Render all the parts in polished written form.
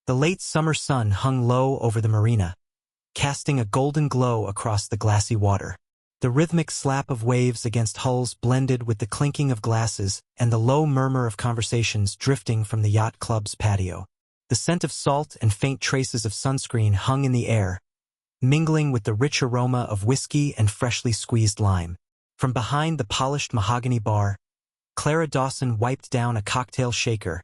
The late summer sun hung low over the marina, casting a golden glow across the glassy water. The rhythmic slap of waves against hulls blended with the clinking of glasses and the low murmur of conversations drifting from the yacht club's patio. The scent of salt and faint traces of sunscreen hung in the air, mingling with the rich aroma of whiskey and freshly squeezed lime. From behind the polished mahogany bar, Clara Dawson wiped down a cocktail shaker,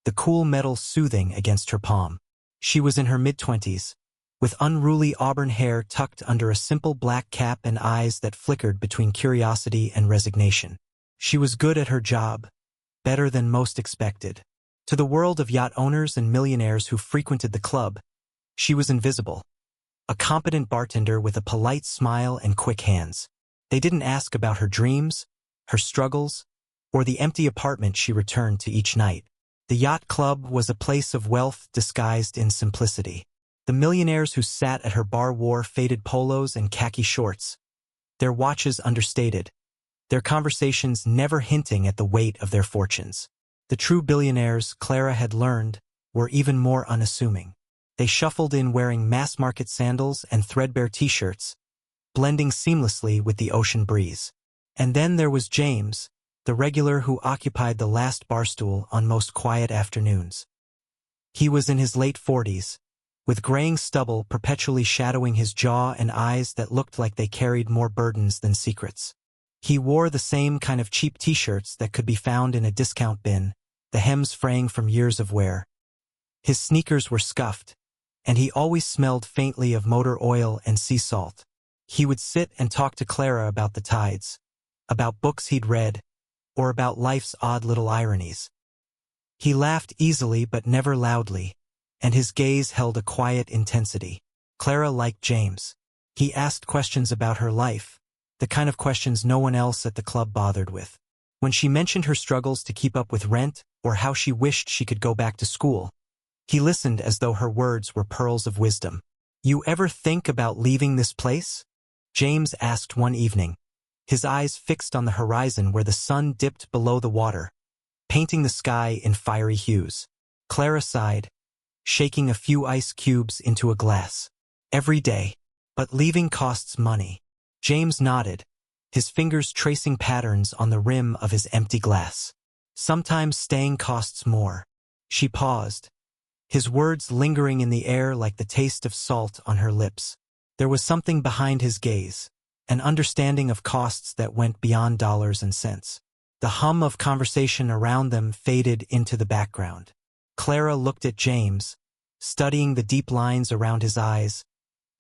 the cool metal soothing against her palm. She was in her mid-20s, with unruly auburn hair tucked under a simple black cap and eyes that flickered between curiosity and resignation. She was good at her job, better than most expected. To the world of yacht owners and millionaires who frequented the club, she was invisible. A competent bartender with a polite smile and quick hands. They didn't ask about her dreams, her struggles, or the empty apartment she returned to each night. The yacht club was a place of wealth disguised in simplicity. The millionaires who sat at her bar wore faded polos and khaki shorts, their watches understated, their conversations never hinting at the weight of their fortunes. The true billionaires, Clara had learned, were even more unassuming. They shuffled in wearing mass-market sandals and threadbare t-shirts, blending seamlessly with the ocean breeze. And then there was James, the regular who occupied the last barstool on most quiet afternoons. He was in his late 40s, with graying stubble perpetually shadowing his jaw and eyes that looked like they carried more burdens than secrets. He wore the same kind of cheap t-shirts that could be found in a discount bin, the hems fraying from years of wear. His sneakers were scuffed, and he always smelled faintly of motor oil and sea salt. He would sit and talk to Clara about the tides, about books he'd read, or about life's odd little ironies. He laughed easily but never loudly, and his gaze held a quiet intensity. Clara liked James. He asked questions about her life, the kind of questions no one else at the club bothered with. When she mentioned her struggles to keep up with rent or how she wished she could go back to school, he listened as though her words were pearls of wisdom. "You ever think about leaving this place?" James asked one evening, his eyes fixed on the horizon where the sun dipped below the water, painting the sky in fiery hues. Clara sighed, shaking a few ice cubes into a glass. "Every day. But leaving costs money." James nodded, his fingers tracing patterns on the rim of his empty glass. "Sometimes staying costs more." She paused, his words lingering in the air like the taste of salt on her lips. There was something behind his gaze, an understanding of costs that went beyond dollars and cents. The hum of conversation around them faded into the background. Clara looked at James, studying the deep lines around his eyes,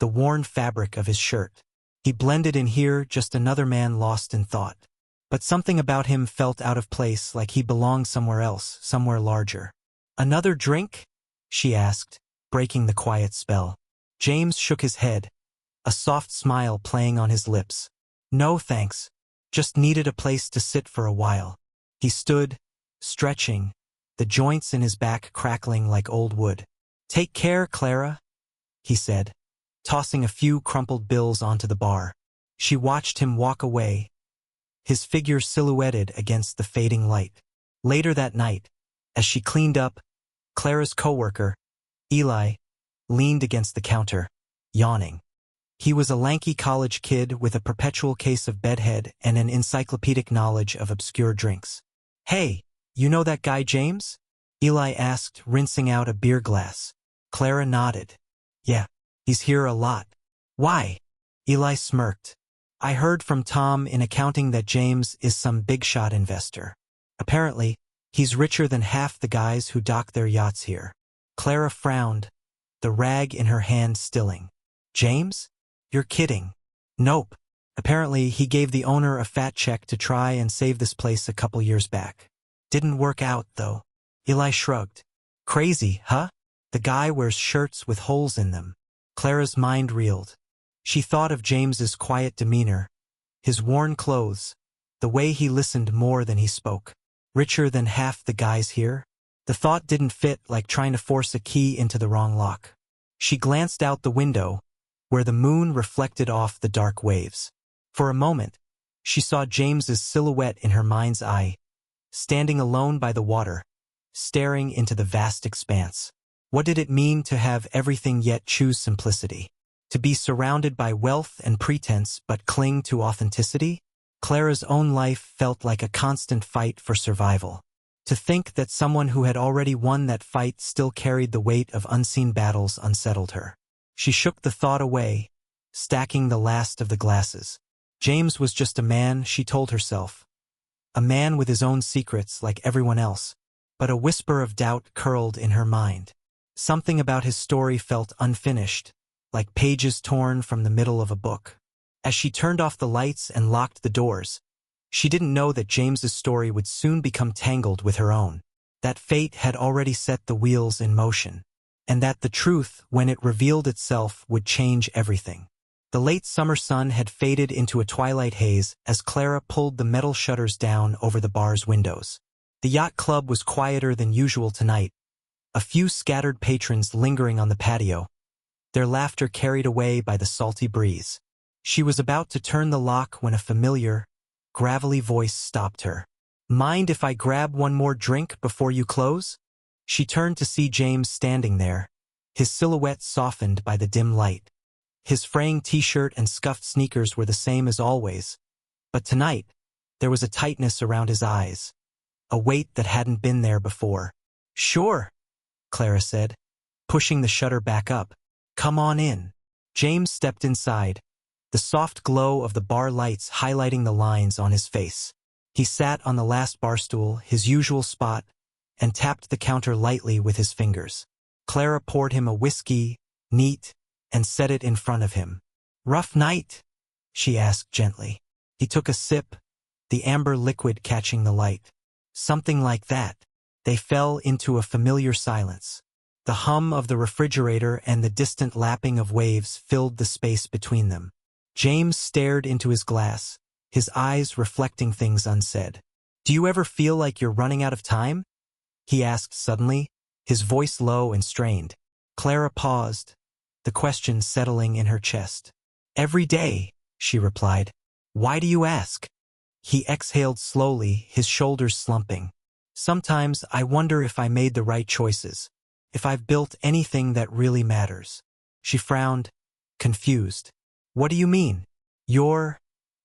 the worn fabric of his shirt. He blended in here, just another man lost in thought. But something about him felt out of place, like he belonged somewhere else, somewhere larger. "Another drink?" she asked, breaking the quiet spell. James shook his head, a soft smile playing on his lips. "No thanks. Just needed a place to sit for a while." He stood, stretching, the joints in his back crackling like old wood. "Take care, Clara," he said, tossing a few crumpled bills onto the bar. She watched him walk away, his figure silhouetted against the fading light. Later that night, as she cleaned up, Clara's coworker, Eli, leaned against the counter, yawning. He was a lanky college kid with a perpetual case of bedhead and an encyclopedic knowledge of obscure drinks. "Hey, you know that guy James?" Eli asked, rinsing out a beer glass. Clara nodded. "Yeah, he's here a lot." "Why?" Eli smirked. "I heard from Tom in accounting that James is some big-shot investor. Apparently, he's richer than half the guys who dock their yachts here." Clara frowned, the rag in her hand stilling. "James? You're kidding." "Nope. Apparently, he gave the owner a fat check to try and save this place a couple years back. Didn't work out, though." Eli shrugged. "Crazy, huh? The guy wears shirts with holes in them." Clara's mind reeled. She thought of James's quiet demeanor, his worn clothes, the way he listened more than he spoke. Richer than half the guys here? The thought didn't fit, like trying to force a key into the wrong lock. She glanced out the window, where the moon reflected off the dark waves. For a moment, she saw James's silhouette in her mind's eye, standing alone by the water, staring into the vast expanse. What did it mean to have everything yet choose simplicity? To be surrounded by wealth and pretense but cling to authenticity? Clara's own life felt like a constant fight for survival. To think that someone who had already won that fight still carried the weight of unseen battles unsettled her. She shook the thought away, stacking the last of the glasses. James was just a man, she told herself. A man with his own secrets like everyone else. But a whisper of doubt curled in her mind. Something about his story felt unfinished, like pages torn from the middle of a book. As she turned off the lights and locked the doors, she didn't know that James's story would soon become tangled with her own. That fate had already set the wheels in motion. And that the truth, when it revealed itself, would change everything. The late summer sun had faded into a twilight haze as Clara pulled the metal shutters down over the bar's windows. The yacht club was quieter than usual tonight, a few scattered patrons lingering on the patio, their laughter carried away by the salty breeze. She was about to turn the lock when a familiar, gravelly voice stopped her. "Mind if I grab one more drink before you close?" She turned to see James standing there, his silhouette softened by the dim light. His fraying t-shirt and scuffed sneakers were the same as always, but tonight, there was a tightness around his eyes, a weight that hadn't been there before. "Sure," Clara said, pushing the shutter back up. "Come on in." James stepped inside, the soft glow of the bar lights highlighting the lines on his face. He sat on the last bar stool, his usual spot, and tapped the counter lightly with his fingers. Clara poured him a whiskey, neat, and set it in front of him. "Rough night?" she asked gently. He took a sip, the amber liquid catching the light. "Something like that." They fell into a familiar silence. The hum of the refrigerator and the distant lapping of waves filled the space between them. James stared into his glass, his eyes reflecting things unsaid. "Do you ever feel like you're running out of time?" he asked suddenly, his voice low and strained. Clara paused, the question settling in her chest. "Every day," she replied. "Why do you ask?" He exhaled slowly, his shoulders slumping. "Sometimes I wonder if I made the right choices, if I've built anything that really matters." She frowned, confused. "What do you mean? You're—"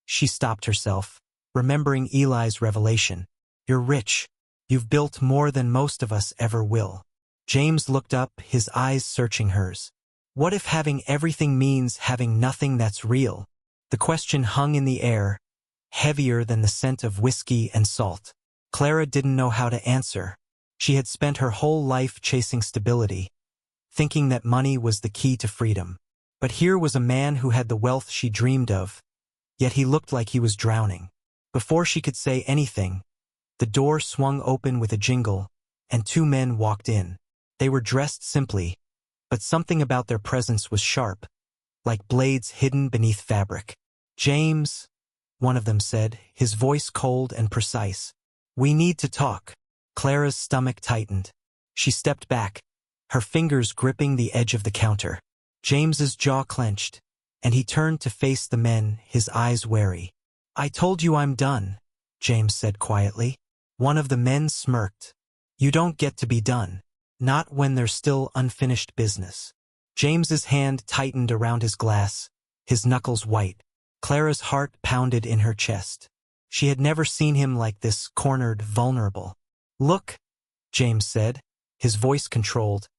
She stopped herself, remembering Eli's revelation. "You're rich. You've built more than most of us ever will." James looked up, his eyes searching hers. What if having everything means having nothing that's real? The question hung in the air, heavier than the scent of whiskey and salt. Clara didn't know how to answer. She had spent her whole life chasing stability, thinking that money was the key to freedom. But here was a man who had the wealth she dreamed of, yet he looked like he was drowning. Before she could say anything, the door swung open with a jingle, and two men walked in. They were dressed simply, but something about their presence was sharp, like blades hidden beneath fabric. "James," one of them said, his voice cold and precise. "We need to talk." Clara's stomach tightened. She stepped back, her fingers gripping the edge of the counter. James's jaw clenched, and he turned to face the men, his eyes wary. "I told you I'm done," James said quietly. One of the men smirked. "You don't get to be done. Not when there's still unfinished business." James's hand tightened around his glass, his knuckles white. Clara's heart pounded in her chest. She had never seen him like this, cornered, vulnerable. "Look," James said, his voice controlled.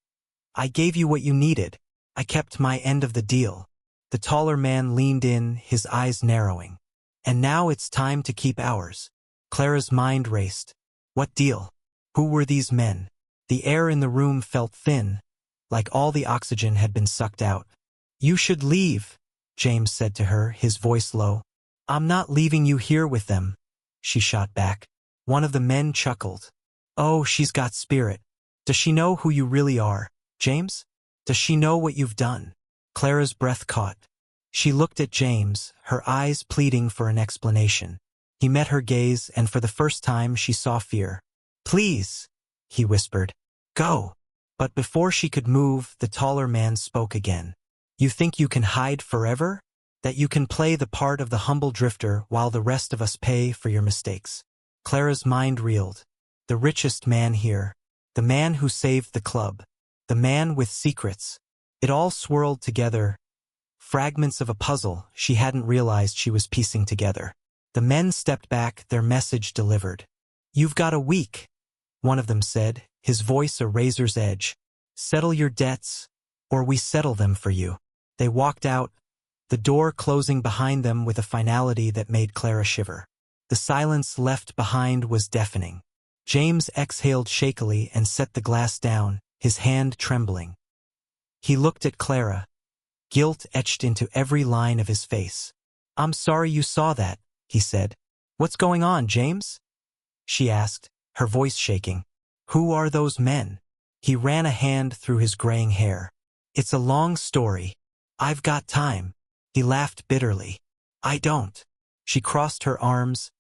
"I gave you what you needed. I kept my end of the deal." The taller man leaned in, his eyes narrowing. "And now it's time to keep ours." Clara's mind raced. What deal? Who were these men? The air in the room felt thin, like all the oxygen had been sucked out. "You should leave," James said to her, his voice low. "I'm not leaving you here with them," she shot back. One of the men chuckled. "Oh, she's got spirit. Does she know who you really are, James? Does she know what you've done?" Clara's breath caught. She looked at James, her eyes pleading for an explanation. He met her gaze, and for the first time she saw fear. "Please," he whispered. "Go." But before she could move, the taller man spoke again. "You think you can hide forever? That you can play the part of the humble drifter while the rest of us pay for your mistakes?" Clara's mind reeled. The richest man here. The man who saved the club. The man with secrets. It all swirled together, fragments of a puzzle she hadn't realized she was piecing together. The men stepped back, their message delivered. "You've got a week," one of them said, his voice a razor's edge. "Settle your debts, or we settle them for you." They walked out, the door closing behind them with a finality that made Clara shiver. The silence left behind was deafening. James exhaled shakily and set the glass down, his hand trembling. He looked at Clara, guilt etched into every line of his face. "I'm sorry you saw that," he said. "What's going on, James?" she asked, her voice shaking. "Who are those men?" He ran a hand through his graying hair. "It's a long story. I've got time." He laughed bitterly. "I don't." She crossed her arms,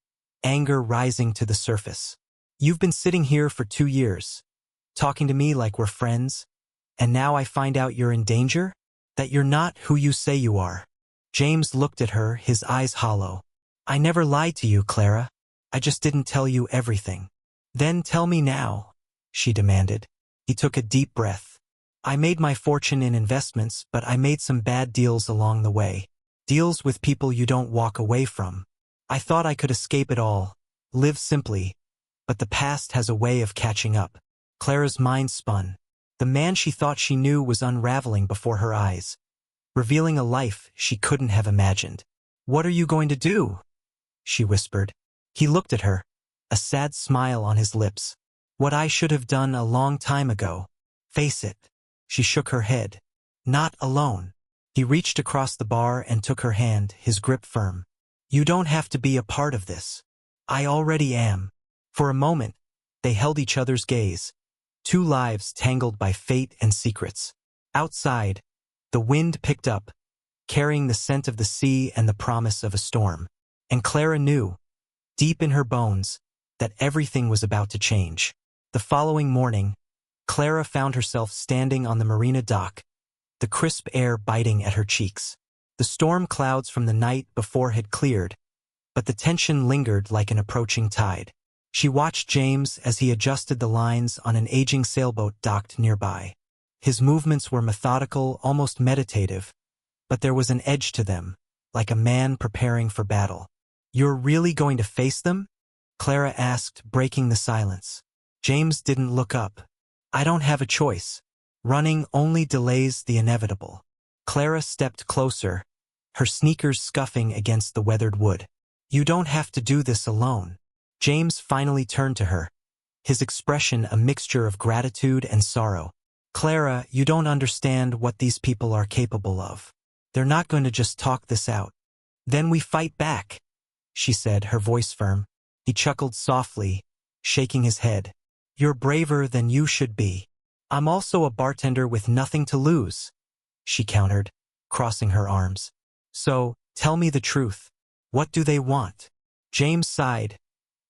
anger rising to the surface. "You've been sitting here for 2 years, talking to me like we're friends, and now I find out you're in danger? That you're not who you say you are." James looked at her, his eyes hollow. "I never lied to you, Clara. I just didn't tell you everything." "Then tell me now," she demanded. He took a deep breath. "I made my fortune in investments, but I made some bad deals along the way. Deals with people you don't walk away from. I thought I could escape it all, live simply, but the past has a way of catching up." Clara's mind spun. The man she thought she knew was unraveling before her eyes, revealing a life she couldn't have imagined. "What are you going to do?" she whispered. He looked at her, a sad smile on his lips. "What I should have done a long time ago. Face it." She shook her head. "Not alone." He reached across the bar and took her hand, his grip firm. "You don't have to be a part of this. I already am." For a moment, they held each other's gaze, 2 lives tangled by fate and secrets. Outside, the wind picked up, carrying the scent of the sea and the promise of a storm. And Clara knew, deep in her bones, that everything was about to change. The following morning, Clara found herself standing on the marina dock, the crisp air biting at her cheeks. The storm clouds from the night before had cleared, but the tension lingered like an approaching tide. She watched James as he adjusted the lines on an aging sailboat docked nearby. His movements were methodical, almost meditative, but there was an edge to them, like a man preparing for battle. "You're really going to face them?" Clara asked, breaking the silence. James didn't look up. "I don't have a choice. Running only delays the inevitable." Clara stepped closer, her sneakers scuffing against the weathered wood. "You don't have to do this alone." James finally turned to her, his expression a mixture of gratitude and sorrow. "Clara, you don't understand what these people are capable of. They're not going to just talk this out. Then we fight back," she said, her voice firm. He chuckled softly, shaking his head. "You're braver than you should be." "I'm also a bartender with nothing to lose," she countered, crossing her arms. "So, tell me the truth. What do they want?" James sighed,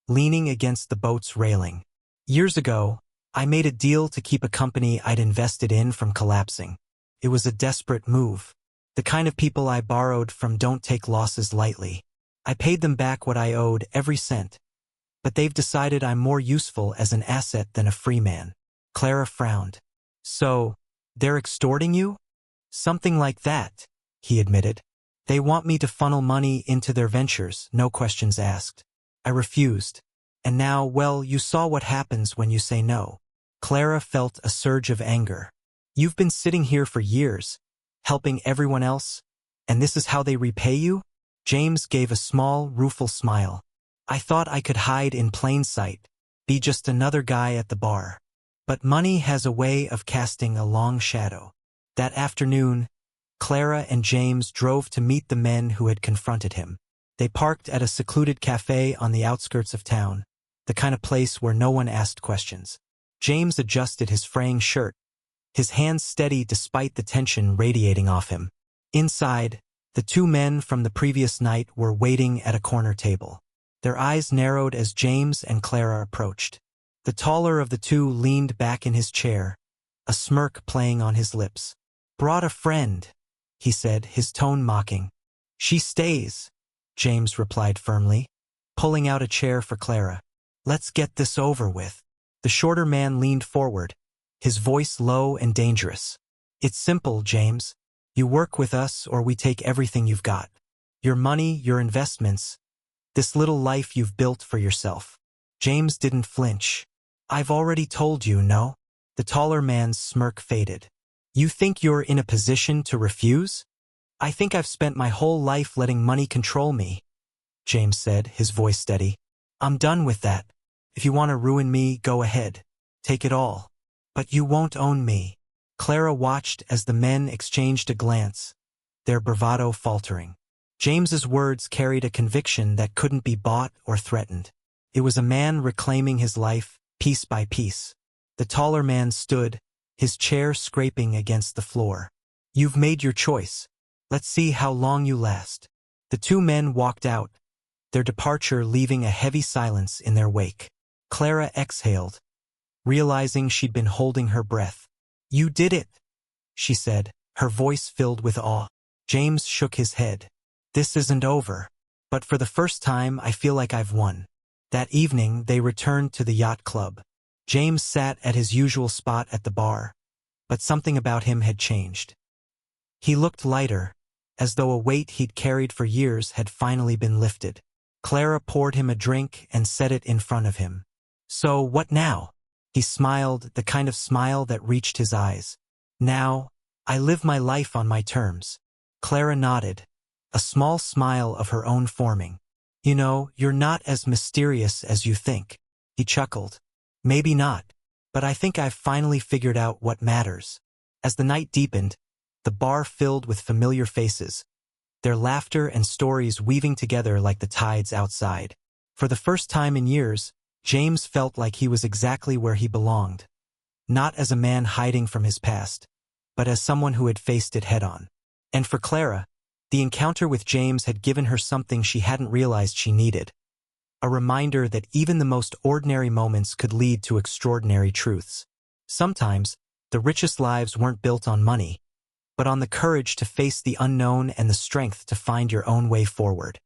leaning against the boat's railing. "Years ago, I made a deal to keep a company I'd invested in from collapsing. It was a desperate move. The kind of people I borrowed from don't take losses lightly. I paid them back what I owed, every cent. But they've decided I'm more useful as an asset than a free man." Clara frowned. "So, they're extorting you?" "Something like that," he admitted. "They want me to funnel money into their ventures, no questions asked. I refused. And now, well, you saw what happens when you say no." Clara felt a surge of anger. "You've been sitting here for years, helping everyone else, and this is how they repay you?" James gave a small, rueful smile. "I thought I could hide in plain sight, be just another guy at the bar. But money has a way of casting a long shadow." That afternoon, Clara and James drove to meet the men who had confronted him. They parked at a secluded cafe on the outskirts of town, the kind of place where no one asked questions. James adjusted his fraying shirt, his hands steady despite the tension radiating off him. Inside, the 2 men from the previous night were waiting at a corner table. Their eyes narrowed as James and Clara approached. The taller of the 2 leaned back in his chair, a smirk playing on his lips. "Brought a friend," he said, his tone mocking. "She stays," James replied firmly, pulling out a chair for Clara. "Let's get this over with." The shorter man leaned forward, his voice low and dangerous. "It's simple, James. You work with us or we take everything you've got. Your money, your investments, this little life you've built for yourself." James didn't flinch. "I've already told you, no?" The taller man's smirk faded. "You think you're in a position to refuse?" "I think I've spent my whole life letting money control me," James said, his voice steady. "I'm done with that. If you want to ruin me, go ahead. Take it all. But you won't own me." Clara watched as the men exchanged a glance, their bravado faltering. James's words carried a conviction that couldn't be bought or threatened. It was a man reclaiming his life, piece by piece. The taller man stood, his chair scraping against the floor. "You've made your choice. Let's see how long you last." The two men walked out, their departure leaving a heavy silence in their wake. Clara exhaled, realizing she'd been holding her breath. "You did it," she said, her voice filled with awe. James shook his head. "This isn't over. But for the first time, I feel like I've won." That evening, they returned to the yacht club. James sat at his usual spot at the bar, but something about him had changed. He looked lighter, as though a weight he'd carried for years had finally been lifted. Clara poured him a drink and set it in front of him. "So, what now?" He smiled, the kind of smile that reached his eyes. "Now, I live my life on my terms." Clara nodded, a small smile of her own forming. "You know, you're not as mysterious as you think." He chuckled. "Maybe not, but I think I've finally figured out what matters." As the night deepened, the bar filled with familiar faces, their laughter and stories weaving together like the tides outside. For the first time in years, James felt like he was exactly where he belonged, not as a man hiding from his past, but as someone who had faced it head-on. And for Clara, the encounter with James had given her something she hadn't realized she needed, a reminder that even the most ordinary moments could lead to extraordinary truths. Sometimes, the richest lives weren't built on money, but on the courage to face the unknown and the strength to find your own way forward.